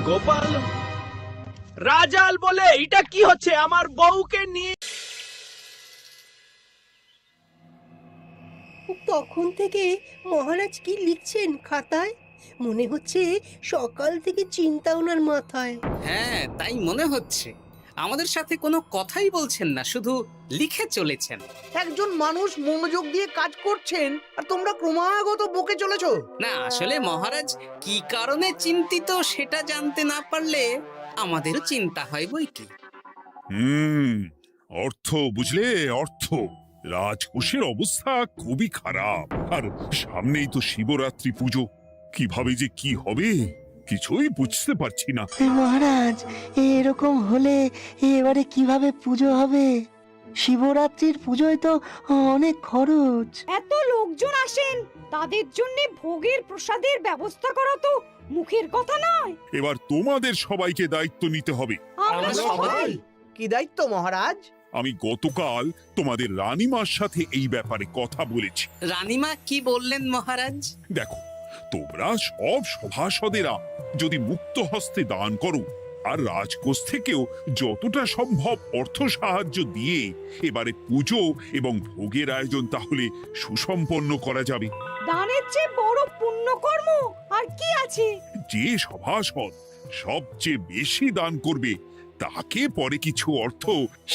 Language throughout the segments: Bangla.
গোপাল রাজাল বলে এটা কি হচ্ছে আমার বউকে নিয়ে। তখন থেকে মহারাজ কি লিখছেন খাতায়? মনে হচ্ছে সকাল থেকে চিন্তা ওনার মাথায়। হ্যাঁ, তাই মনে হচ্ছে। আমাদের সাথে কোনো কথাই বলছেন না, শুধু লিখে চলেছেন। একজন মানুষ মনোযোগ দিয়ে কাজ করছেন আর তোমরা ক্রমাগত বকে চলেছো। না, আসলে মহারাজ কি কারণে চিন্তিত সেটা জানতে না পারলে আমাদেরও চিন্তা হয় বই কি। হুম, অর্থ বুঝলে, অর্থ। রাজকোষের অবস্থা খুবই খারাপ, আর সামনেই তো শিবরাত্রি পুজো। কিভাবে যে কি হবে কিছুই বুঝতে পারছি না। মহারাজ, এরকম হলে এবারে কিভাবে পুজো হবে? শিবরাত্রির পুজোয় তো অনেক খরচ। এত লোকজন আসেন, তাদের জন্য ভোগের প্রসাদের ব্যবস্থা করা তো মুখের কথা নয়। এবার তোমাদের সবাইকে দায়িত্ব নিতে হবে। আমরা সবাই। কি দায়িত্ব মহারাজ? আমি গতকাল তোমাদের রানীমার সাথে এই ব্যাপারে কথা বলেছি। রানীমা কি বললেন মহারাজ? দেখো, তোমরা সব সভাসদেরা যদি মুক্ত হস্তে দান করো আর রাজকোষ থেকেও যতটা সম্ভব অর্থ সাহায্য দিয়ে এবারে পুজো এবং ভোগের আয়োজন তাহলে সুসম্পন্ন করা যাবে। দানের চেয়ে বড় পুণ্যকর্ম আর কি আছে? যে সভাসদ সবচেয়ে বেশি দান করবে তাকে পরে কিছু অর্থ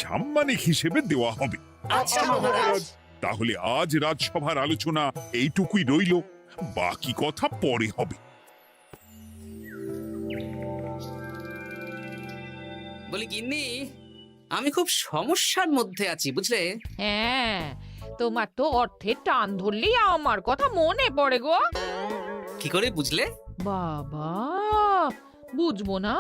সাম্মানিক হিসেবে দেওয়া হবে। আচ্ছা মহারাজ। তাহলে আজ রাজসভার আলোচনা এইটুকুই রইল, বাকি কথা পরে হবে। বলি গিন্নি, আমি খুব সমস্যার মধ্যে আছি বুঝলে। হ্যাঁ, তোমার তো অর্থের টান ধরলেই আমার কথা মনে পড়ে গো। কি করে বুঝলে? বাবা, বুঝবো না?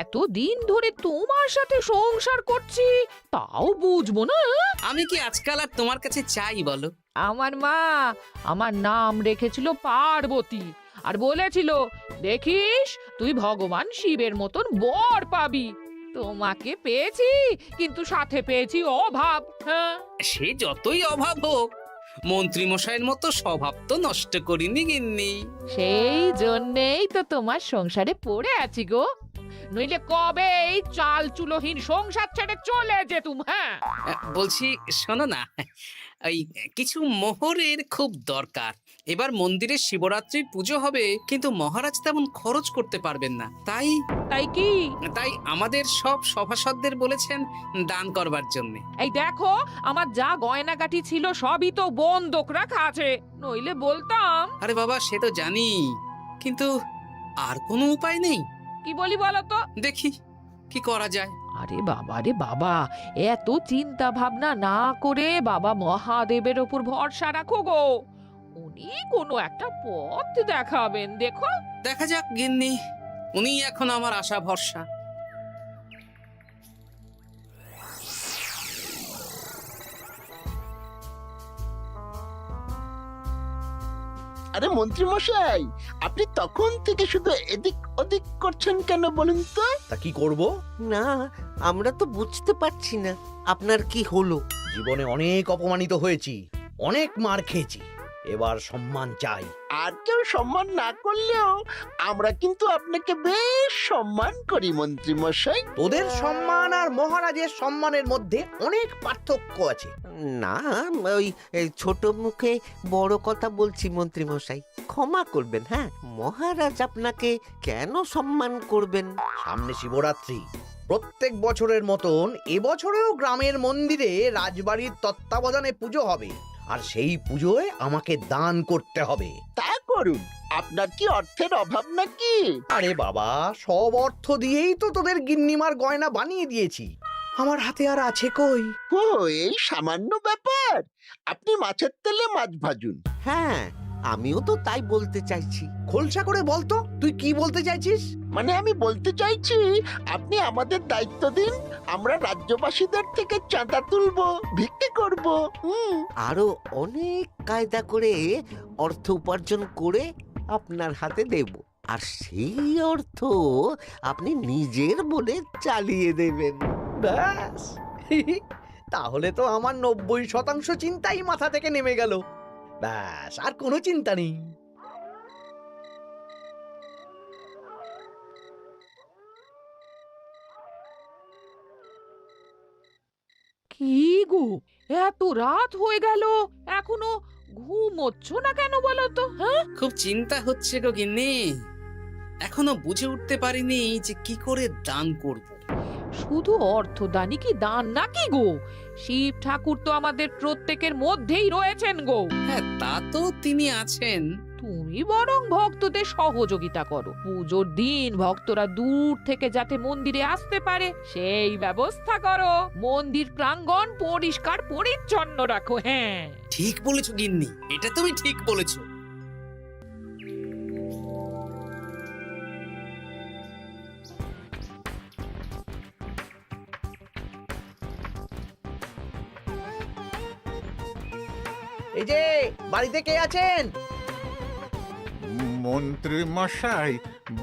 এতদিন ধরে তোমার সাথে সংসার করছি, তাও বুঝবো না? আমি কি আজকাল আর তোমার কাছে চাই বলো? আমার মা আমার নাম রেখেছিল পার্বতী, আর বলেছিল দেখিস তুই ভগবান শিবের মতন বর পাবি। তোমাকে পেয়েছি, কিন্তু সাথে পেয়েছি অভাব। হ্যাঁ, সে যতই অভাব হোক, মন্ত্রী মশাইয়ের মতো স্বভাব তো নষ্ট করিনি গিন্নি। সেই জন্যেই তো তোমার সংসারে পড়ে আছি গো, নইলে কবে এই চাল চুলোহীন সংসার ছেড়ে চলে যেতুম। হ্যাঁ, বলছি শোনো না, এই কিছু মোহরের খুব দরকার। এবার মন্দিরে শিবরাত্রির পুজো হবে, কিন্তু মহারাজ তেমন খরচ করতে পারবেন না। তাই কি? তাই আমাদের সব সভাসদদের বলেছেন দান করবার জন্য। এই দেখো, আমার যা গয়নাগাটি ছিল সবই তো বন্ধক রাখা আছে, নইলে বলতাম। আরে বাবা, সে তো জানি, কিন্তু আর কোনো উপায় নেই। কি বলি বলো তো? দেখি কি করা যায়। আরে বাবা রে বাবা, এত চিন্তা ভাবনা না করে বাবা মহাদেবের ওপর ভরসা রাখো গো, উনি কোনো একটা পথ দেখাবেন। দেখো, দেখা যাক গিন্নি, উনি এখন আমার আশা ভরসা। আরে মন্ত্রী মশাই, আপনি তখন থেকে শুধু এদিক ওদিক করছেন কেন বলুন তো? তা কি করব? না, আমরা তো বুঝতে পারছি না আপনার কি হলো। জীবনে অনেক অপমানিত হয়েছি, অনেক মার খেয়েছি, এবার সম্মান চাই। আর কেউ সম্মান না করলেও আমরা কিন্তু আপনাকে বেশ সম্মান করি মন্ত্রী মশাই। তোদের সম্মান আর মহারাজের সম্মানের মধ্যে অনেক পার্থক্য আছে। না, ওই ছোট মুখে বড় কথা বলছি মন্ত্রী মশাই, ক্ষমা করবেন। হ্যাঁ, মহারাজ আপনাকে কেন সম্মান করবেন? সামনে শিবরাত্রি, প্রত্যেক বছরের মতন এবছরেও গ্রামের মন্দিরে রাজবাড়ির তত্ত্বাবধানে পুজো হবে, আর সেই পুজোয় আমাকে দান করতে হবে। তা করুন, আপনার কি অর্থের অভাব নাকি? আরে বাবা, সব অর্থ দিয়েই তো তোদের গিন্নিমার গয়না বানিয়ে দিয়েছি, আমার হাতে আর আছে কই? ও, এই সামান্য ব্যাপার। আপনি মাছের তেলে মাছ ভাজুন। হ্যাঁ, আমিও তো তাই বলতে চাইছি। খোলসা করে বলতো তুই কি বলতে চাইছিস? মানে আমি বলতে চাইছি, আপনি আমাদের দায়িত্ব দিন, আমরা রাজ্যবাসীদের থেকে চাঁদা তুলবো, ভিক্ষে করব। আরো অনেক কায়দা করে অর্থ উপার্জন করে আপনার হাতে দেব, আর সেই অর্থ আপনি নিজের বলে চালিয়ে দেবেন। ব্যাস, তাহলে তো আমার 90% চিন্তাই মাথা থেকে নেমে গেল। ব্যাস, আর কোনো চিন্তা নেই। কি গো, এত রাত হয়ে গেল এখনো ঘুমোচ্ছ না কেন বলো তো? হ্যাঁ, খুব চিন্তা হচ্ছে গো গিন্নি। এখনো বুঝে উঠতে পারিনি যে কি করে দান করব। শুধু অর্থদানই কি দান নাকি গো? শিব ঠাকুর তো আমাদের প্রত্যেকের মধ্যেই রয়েছেন গো। হ্যাঁ, তা তো তিনি আছেন। তুমি বরং ভক্তদের সহযোগিতা করো। পুজোর দিন ভক্তরা দূর থেকে যাতে মন্দিরে আসতে পারে সেই ব্যবস্থা করো। মন্দির প্রাঙ্গণ পরিষ্কার পরিচ্ছন্ন রাখো। হ্যাঁ, ঠিক বলেছো গিন্নি, এটা তুমি ঠিক বলেছো। এই যে বাড়িতে কে আছেন? মন্ত্রী মশাই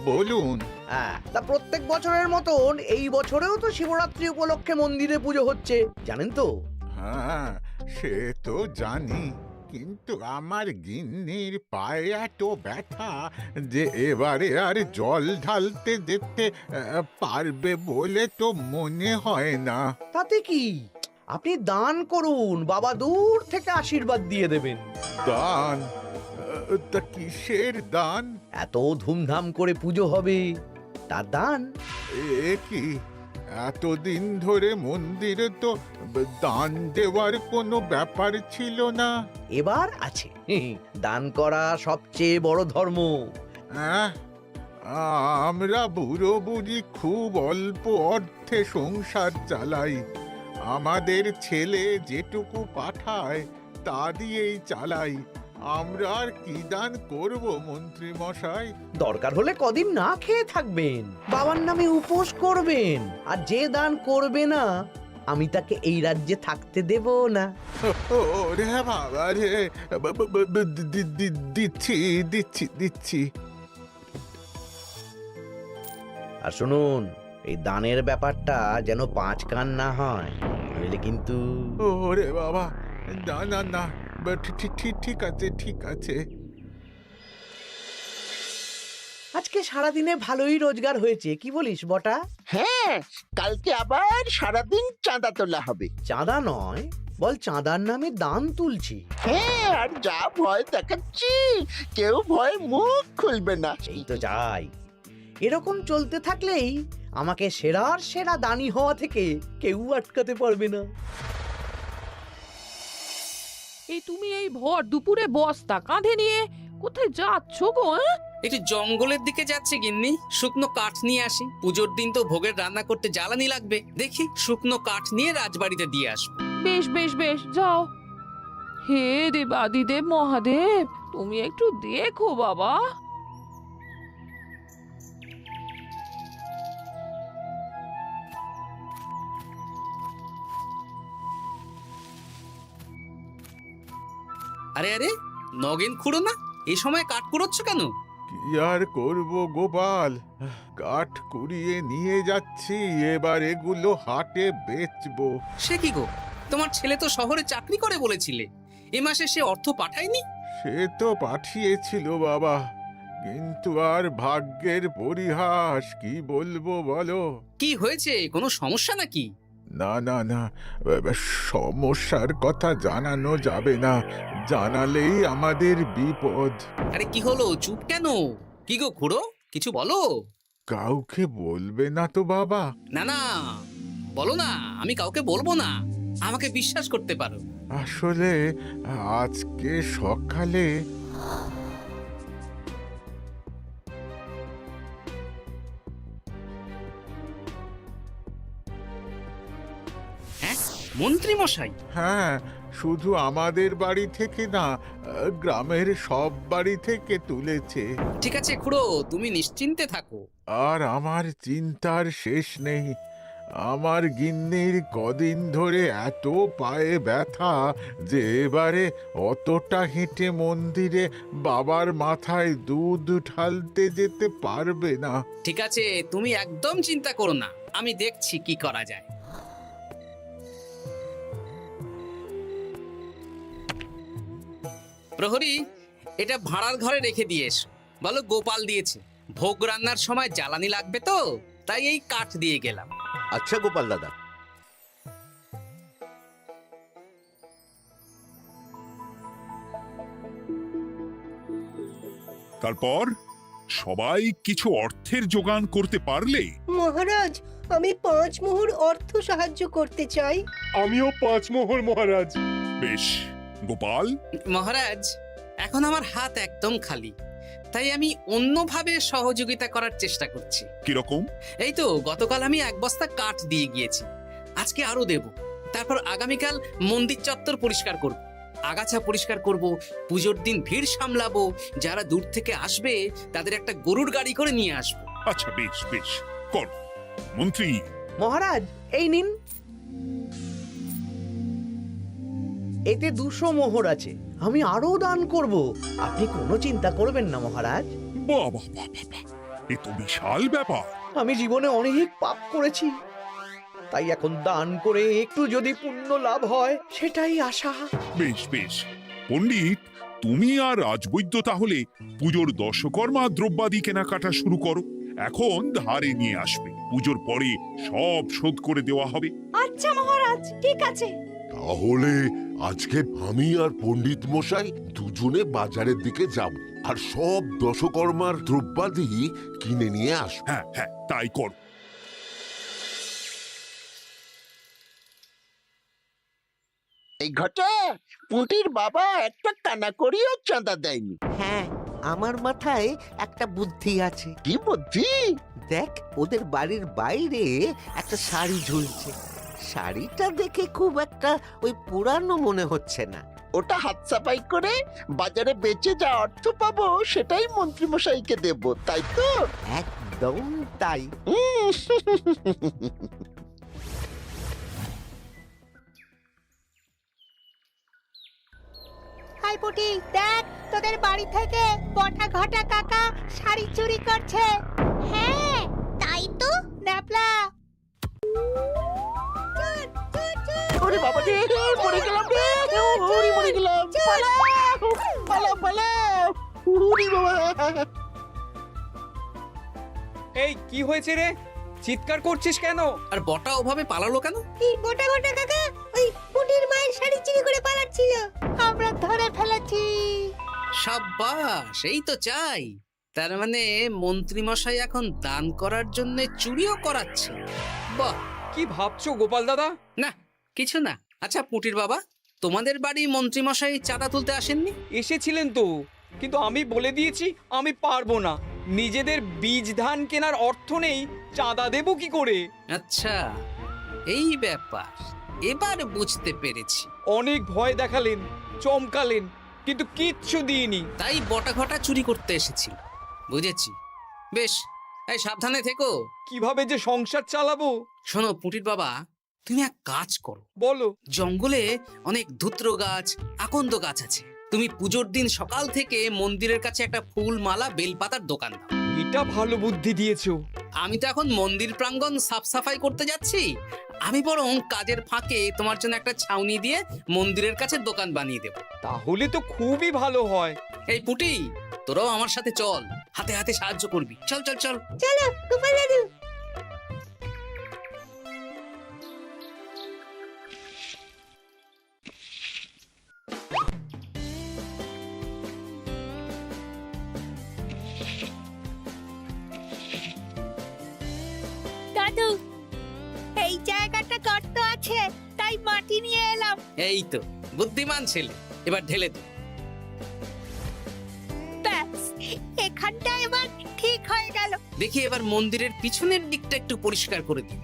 বলুন। হ্যাঁ, তা প্রত্যেক বছরের মতন এই বছরেও তো শিবরাত্রি উপলক্ষে মন্দিরে পুজো হচ্ছে, জানেন তো? হ্যাঁ, সে তো জানি, কিন্তু আমার গিন্নির পায়ে এত ব্যথা যে এবারে আর জল ঢালতে যেতে পারবে বলে তো মনে হয় না। তাতে কি, আপনি দান করুন, বাবা দূর থেকে আশীর্বাদ দিয়ে দেবেন। দান? তা কিসের দান? এত ধুমধাম করে পুজো হবে, তার দান। এ কি, এতদিন ধরে মন্দিরে তো দান দেওয়ার কোনো ব্যাপার ছিল না। এবার আছে। দান করা সবচেয়ে বড় ধর্ম। আহ, আমরা বুড়ো বুড়ি খুব অল্প অর্থে সংসার চালাই। আমাদের ছেলে যেটুকু পাঠায় তা দিয়েই চালাই। আমরা আর কি দান করব মন্ত্রী মশাই? দরকার হলে কদিন না খেয়ে থাকবেন, বাবার নামে উপোস করবেন, আর যে দান করবে না আমি তাকে এই রাজ্যে থাকতে দেব না। ওরে বাবা রে, দিচ্ছি দিচ্ছি দিচ্ছি। আর শুনুন, এই দানের ব্যাপারটা যেন 5 কান না হয়, নইলে কিন্তু। ওরে বাবা, না না না, ঠিক আছে ঠিক আছে। আজকে সারাদিনে ভালোই রোজগার হয়েছে, কি বলিস বটা? হ্যাঁ, কালকে আবার সারাদিন চাঁদা তোলা হবে। চাঁদা নয়, বল চাঁদার নামে দান তুলছি। হ্যাঁ, আর যা ভয় দেখাচ্ছি, কেউ ভয় মুখ খুলবে না। এই তো যাই, এরকম চলতে থাকলেই আমাকে সেরার সেরা দানি হওয়া থেকে কেউ আটকাতে পারবে না। এই তুমি এই ভর দুপুরে বস্তা কাঁধে নিয়ে কোথায় যাচ্ছ গো? একটু জঙ্গলের দিকে যাচ্ছে গিন্নি, শুকনো কাঠ নিয়ে আসি। পুজোর দিন তো ভোগের রান্না করতে জ্বালানি লাগবে, দেখি শুকনো কাঠ নিয়ে রাজবাড়িতে দিয়ে আসবো। বেশ বেশ বেশ, যাও। হে দেবাদিদেব মহাদেব, তুমি একটু দেখো বাবা। আরে আরে, নগেন খুঁড়ো না, এই সময় কাঠ কুড়োচ্ছ কেন? কি আর করব গোপাল, কাঠ কুড়িয়ে নিয়ে যাচ্ছি, এবার এগুলো হাটে বেচবো। সে কি গো, তোমার ছেলে তো শহরে চাকরি করে বলেছিলে, এ মাসে সে অর্থ পাঠায়নি? সে তো পাঠিয়েছিল বাবা, কিন্তু আর ভাগ্যের পরিহাস, কি বলবো বলো। কি হয়েছে, কোনো সমস্যা নাকি? না না না, সমস্যার কথা জানানো যাবে না, জানালেই আমাদের বিপদ। আরে কি হলো, চুপ কেন? কি গো খুড়ো, কিছু বলো। কাউকে বলবে না তো বাবা? না না, বলো না, আমি কাউকে বলবো না, আমাকে বিশ্বাস করতে পারো। আসলে আজকে সকালে হ্যাঁ, মন্ত্রী মশাই? হ্যাঁ, শুধু আমাদের বাড়ি থেকে না, গ্রামের সব বাড়ি থেকে তুলেছে। ঠিক আছে খুড়ো, তুমি নিশ্চিন্তে থাকো। আর আমার চিন্তার শেষ নেই। আমার গিন্নির কদিন ধরে এত পায়ে ব্যথা যে এবারে অতটা হেঁটে মন্দিরে বাবার মাথায় দুধ ঢালতে যেতে পারবে না। ঠিক আছে, তুমি একদম চিন্তা করো না, আমি দেখছি কি করা যায়। প্রহরী, এটা ভাড়ার ঘরে রেখে দিয়ে এসো। বলো গোপাল দিয়েছে, ভোগ রান্নার সময় জ্বালানি লাগবে তো, তাই এই কাঠ দিয়ে গেলাম। আচ্ছা গোপাল দাদা। তারপর সবাই কিছু অর্থের যোগান করতে পারলে মহারাজ, আমি 5 মোহর অর্থ সাহায্য করতে চাই। আমিও 5 মোহর মহারাজ। বেশ। গোপাল, মহারাজ, এখন আমার হাত একদম খালি, তাই আমি অন্যভাবে সহযোগিতা করার চেষ্টা করছি। কিরকম? এই তো গতকাল আমি 1 বস্তা কাঠ দিয়ে গিয়েছি, আজকে আরো দেব। তারপর আগামীকাল মন্দির চত্বর পরিষ্কার করব, আগাছা পরিষ্কার করব, পুজোর দিন ভিড় সামলাবো, যারা দূর থেকে আসবে তাদের একটা গরুর গাড়ি করে নিয়ে আসবো। আচ্ছা, বেশ বেশ, কর। মন্ত্রী, মহারাজ, এই নিন। এতে 200 মোহর আছে, আমি আরো দান করব, আপনি কোনো চিন্তা করবেন না মহারাজ। বাহ বাহ বাহ বাহ বাহ, এ তো বিশাল ব্যাপার। আমি জীবনে অনেক পাপ করেছি, তাই এখন দান করে একটু যদি পুণ্য লাভ হয় সেটাই আশা। বেশ বেশ। পণ্ডিত, তুমি আর রাজবৈদ্য তাহলে পুজোর দশকর্মা দ্রব্যাদি কেনাকাটা শুরু করো। এখন ধারে নিয়ে আসবে, পুজোর পরে সব শোধ করে দেওয়া হবে। আচ্ছা মহারাজ, ঠিক আছে। তাহলে আজকে আমি আর পণ্ডিত মশাই দুজনে বাজারের দিকে যাব আর সব দশকর্মার দ্রব্যাদি কিনে নিয়ে আসবো। হ্যাঁ হ্যাঁ, তাই কর। এই ঘটা পুঁটির বাবা একটা কানা করিও চাঁদা দেয়নি। হ্যাঁ, আমার মাথায় একটা বুদ্ধি আছে। কি বুদ্ধি? দেখ, ওদের বাড়ির বাইরে একটা শাড়ি ঝুলছে। শাড়িটা দেখে খুব একটা ওই পুরানো মনে হচ্ছে না। ওটা হাত সাফাই করে বাজারে বেচে যা অর্থ পাবো সেটাই মন্ত্রী মশাইকে দেব, তাই তো? একদম তাই। হাই পুটি, দেখ তোদের বাড়ি থেকে বটা ঘটা কাকা শাড়ি চুরি করছে। হ্যাঁ, তাই তো। ন্যাপলা, ওরে বাবা রে, মরে গেলাম রে, ওরে মরে গেলাম। পালাও পালাও পালাও, ওরে বাবা। এই কি হয়েছে রে? চিৎকার করছিস কেন? আর বটা ওভাবে পালালো কেন? এই বটা ঘটা কাকা ওই পুটির মায়ের শাড়ি চুরি করে পালাচ্ছিল, আমরা ধরে ফেলেছি। সাব্বাস, এই তো চাই। তার মানে মন্ত্রী মশাই এখন দান করার জন্য চুরিও করাচ্ছে। বাহ! কি ভাবছো গোপাল দাদা? না, কিছু না। আচ্ছা পুটির বাবা, তোমাদের বাড়ি মন্ত্রী মশাই চাঁদা তুলতে আসেননি? এসেছিলেন তো, কিন্তু আমি বলে দিয়েছি আমি পারবো না। নিজেদের বীজ ধান কেনার অর্থ নেই, চাঁদা দেবো কি করে? আচ্ছা, এই ব্যাপার, এবার বুঝতে পেরেছি। অনেক ভয় দেখালেন, চমকালেন, কিন্তু কিচ্ছু দিইনি। তাই বটা ঘটা চুরি করতে এসেছিল, বুঝেছি। বেশ, এই সাবধানে থেকো। কিভাবে যে সংসার চালাবো? শোনো পুটির বাবা, তুমি এক কাজ করো। বলো। জঙ্গলে অনেক ধুত্র গাছ, আকন্দ গাছ আছে। তুমি পুজোর দিন সকাল থেকে মন্দিরের কাছে একটা ফুল মালা বেলপাতার দোকান দাও। এটা ভালো বুদ্ধি দিয়েছো। আমি তো এখন মন্দির প্রাঙ্গণ সাফ সাফাই করতে যাচ্ছি, আমি বরং কাজের ফাঁকে তোমার জন্য একটা ছাউনি দিয়ে মন্দিরের কাছে দোকান বানিয়ে দেব। তাহলে তো খুবই ভালো হয়। এই পুটি, তোরাও আমার সাথে চল, হাতে হাতে সাহায্য করবি। চল চল চল। চলো গোপাল দাদু। দাদু, এই জায়গাটা গর্ত আছে, তাই মাটি নিয়ে এলাম। এই তো বুদ্ধিমান ছেলে, এবার ঢেলে দে। ব্যাস, এখানটা এবার ঠিক হয়ে গেল। দেখি এবার মন্দিরের পিছনের দিকটা একটু পরিষ্কার করে দিই।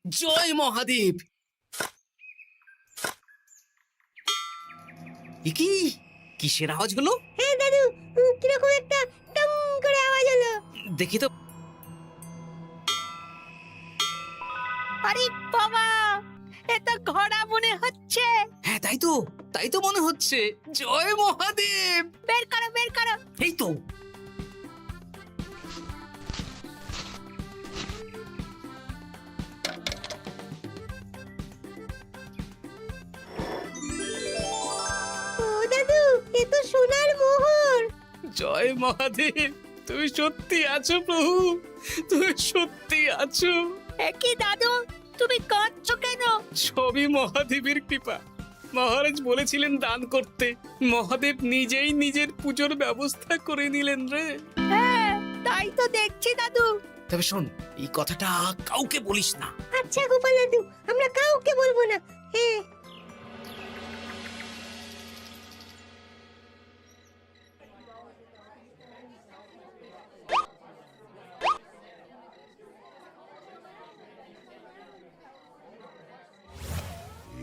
জয় মহাদেব। কি কিসের আওয়াজ হলো? হ্যাঁ দাদু, কিরকম একটা টং করে আওয়াজ হলো। দেখি তো। আরে বাবা, এটা ঘোড়া মনে হচ্ছে। হ্যাঁ তাই তো মনে হচ্ছে। জয় মহাদেব। বের করো বের করো। এই তো। ও দাদু, এ তো সোনার মোহর। জয় মহাদেব, তুমি সত্যি আছো প্রভু, তুমি সত্যি পাঁচু, কি দাদু, তুমি কাঁদছো কেন? সবই মহাদেবের কৃপা। মহারাজ বলেছিলেন দান করতে, মহাদেব নিজেই নিজের পুজোর ব্যবস্থা করে নিলেন রে। হ্যাঁ, তাই তো দেখছি দাদু। তবে শোন, এই কথাটা কাউকে বলিস না। আচ্ছা গোপাল দাদু, আমরা কাউকে বলবো না। হ্যাঁ।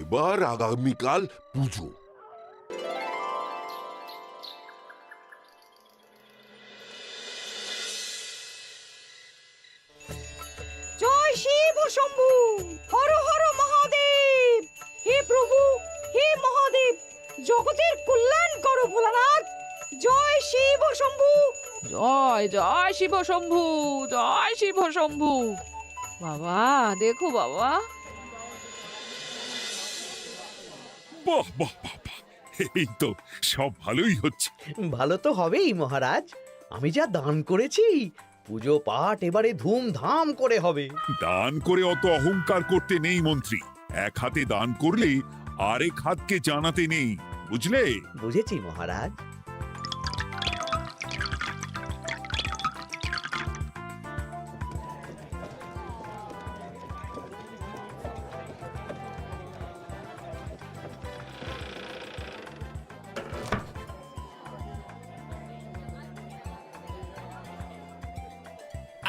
এবার আগামীকাল পুজো। জয় শিব শম্ভু, হর হর মহাদেব। হে প্রভু, হে মহাদেব, জগতের কল্যাণ করো ভোলানাথ। জয় শিব শম্ভু। জয় জয় শিব শম্ভু, জয় শিব শম্ভু। বাবা দেখো বাবা, বাহ বাহ বাহ বাহ, এই তো সব ভালোই হচ্ছে। ভালো তো হবেই মহারাজ। আমি যা দান করেছি, পুজো পাঠ এবারে ধুমধাম করে হবে। দান করে অত অহংকার করতে নেই মন্ত্রী। এক হাতে দান করলে আরেক হাতকে জানাতে নেই, বুঝলে? বুঝেছি মহারাজ।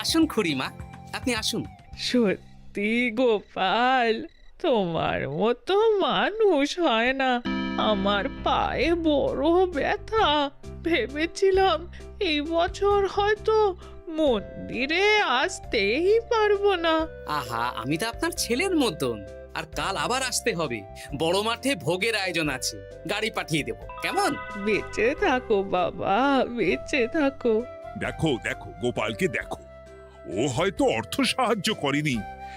আসুন খুড়িমা, আপনি আসুন। সত্যি গোপাল, তোমার মতো মানুষ হয় না। আমার পায়ে বড় ব্যথা, ভেবেছিলাম এই বছর হয়তো মন্দিরে আসতেই পারবো না। আহা, আমি তো আপনার ছেলের মতন। আর কাল আবার আসতে হবে, বড় মাঠে ভোগের আয়োজন আছে, গাড়ি পাঠিয়ে দেব, কেমন? বেঁচে থাকো বাবা, বেঁচে থাকো। দেখো দেখো গোপালকে দেখো, ও হয়তো অর্থ সাহায্য করেনি,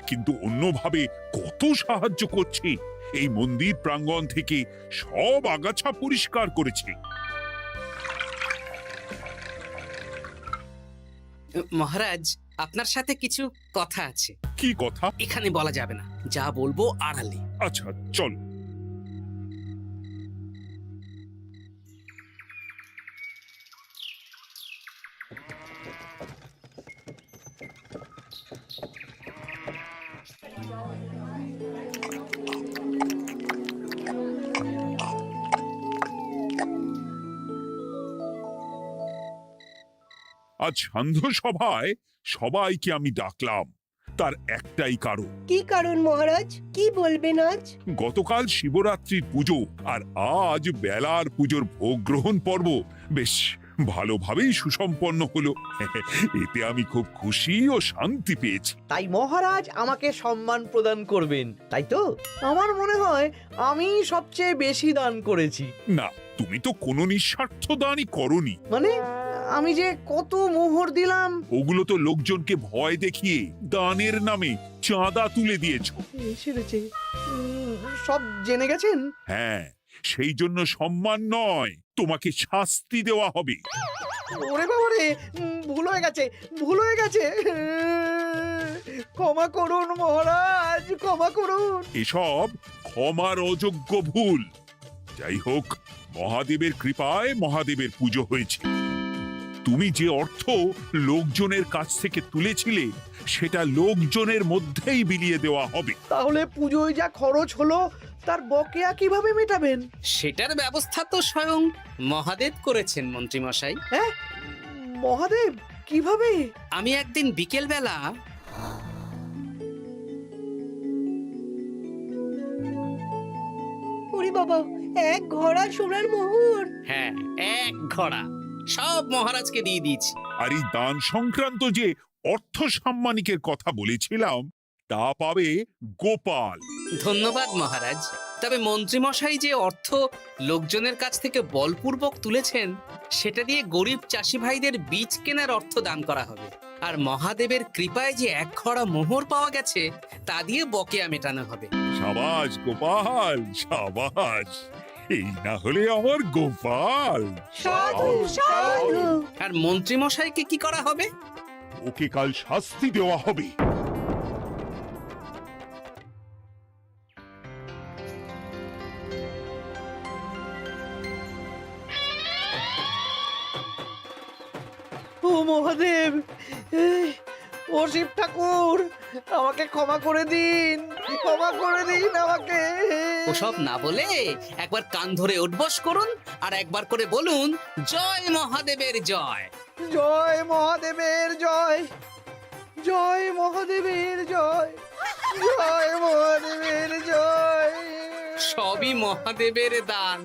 কিন্তু অন্যভাবে কত সাহায্য করছে। এই মন্দির প্রাঙ্গণ থেকে সব আগাছা পরিষ্কার করেছে। মহারাজ, আপনার সাথে কিছু কথা আছে। কি কথা? এখানে বলা যাবে না, যা বলবো আড়ালে। আচ্ছা চল। আজ সান্ধ্য সভায় সবাইকে আমি ডাকলাম, তার একটাই কারণ। কি কারণ মহারাজ? কি বলবেন আজ? গতকাল শিবরাত্রির পুজো আর আজ বেলার পুজোর ভোগ গ্রহণ পর্ব বেশ ভালোভাবেই সুসম্পন্ন হলো। এতে আমি খুব খুশি ও শান্তি পেয়েছি। তাই মহারাজ আমাকে সম্মান প্রদান করবেন, তাই তো? আমার মনে হয় আমি সবচেয়ে বেশি দান করেছি। না, তুমি তো কোনো নিঃস্বার্থ দানই করনি। মানে আমি যে কত মোহর দিলাম। ওগুলো তো লোকজনকে ভয় দেখিয়ে দানের নামে চাঁদা তুলে দিয়েছো। সেরেছে, সব জেনে গেছেন। হ্যাঁ, সেই জন্য সম্মান নয়, তোমাকে শাস্তি দেওয়া হবে। ওরে বাবা রে, ভুল হয়ে গেছে, ভুল হয়ে গেছে। ক্ষমা করুন মহারাজ, ক্ষমা করুন। এসব ক্ষমার অযোগ্য ভুল। যাই হোক, মহাদেবের কৃপায় মহাদেবের পুজো হয়েছে। তুমি যে অর্থ লোকজনের কাছ থেকে তুলেছিলে সেটা লোকজনের মধ্যেই বিলিয়ে দেওয়া হবে। তাহলে পুজোয় যা খরচ হলো তার বকেয়া কিভাবে মেটাবেন? সেটার ব্যবস্থা তো স্বয়ং মহাদেব করেছেন মন্ত্রী মশাই। হ্যাঁ, মহাদেব কিভাবে? আমি একদিন বিকেল বেলা ওরে বাবা, এক ঘোড়া সোনার মোহর। হ্যাঁ, এক ঘোড়া সব মহারাজকে দিয়ে দিয়েছি। আর এই দান সংক্রান্ত যে অর্থ সাম্মানিকের কথা বলেছিলাম তা পাবে গোপাল। ধন্যবাদ মহারাজ। তবে মন্ত্রী মশাই যে অর্থ লোকজনের কাছ থেকে বলপূর্বক তুলেছেন সেটা দিয়ে গরিব চাষি ভাইদের বীজ কেনার অর্থ দান করা হবে। আর মহাদেবের কৃপায় যে এক ঘোড়া মোহর পাওয়া গেছে তা দিয়ে বকেয়া মেটানো হবে। সাবাস গোপাল, সাবাস। এই না হলে আমার গোপাল। সাধু সাধু। আর মন্ত্রী মশাইকে কি করা হবে? ওকে কাল শাস্তি দেওয়া হবে। মহাদেব ও শিব ঠাকুর আমাকে ক্ষমা করে দিন আমাকে। ওসব না বলে একবার কান ধরে উঠবস করুন আর একবার করে বলুন জয় মহাদেবের জয়। জয় মহাদেবের জয়, জয় মহাদেবের জয়, জয় মহাদেবের জয়। সবই মহাদেবের দান।